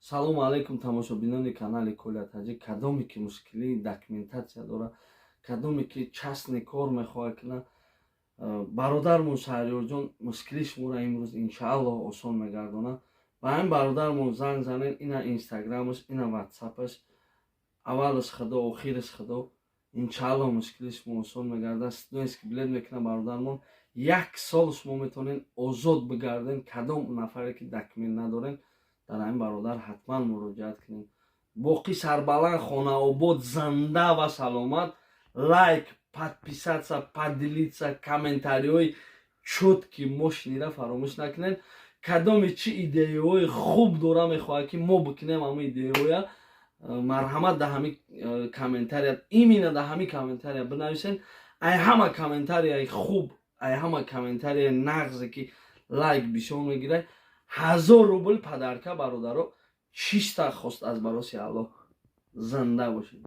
салому алайкум тамошобинони канали Коля Таҷик. Кадоме ки мушкили документатсия дора, кадоме ки частни кор мехоҳад кунад, бародармон Шаҳриёрҷон мушкили шуморо имрӯз иншааллоҳ осон мегардонад. Ба ҳамин бародармон занг занед, ина инстаграмаш, ина ватсапаш, аввалаш худо, охираш худо. Иншааллоҳ мушкили шумо осон мегардад. Ситоест ки билет мекунад бародармон, 1 сол шумо метавонед озод бигарден. Кадом нафаре ки документ надорен, дар ҳамин бародар ҳатман муроҷиат кунед. Боқӣ сарбаланд, хонаобод, занда ва саломат. Лайк, подписаться, поделиться, комментариҳои чётки мо шунида фаромӯш накунед. Кадоме чӣ идеяҳои хуб дора мехоҳад ки мо бикунем, ҳамин идеяҳоя марҳамат дар ҳамин комментария, именно дар ҳамин комментария бинависен. ай ҳама комментарияи хуб, ай ҳама комментарияи нағзе ки лайк бисёр мегирад, 1000 рубл падарка бародаро. чиста хост аз бароси Аллоҳ. Занда бошед.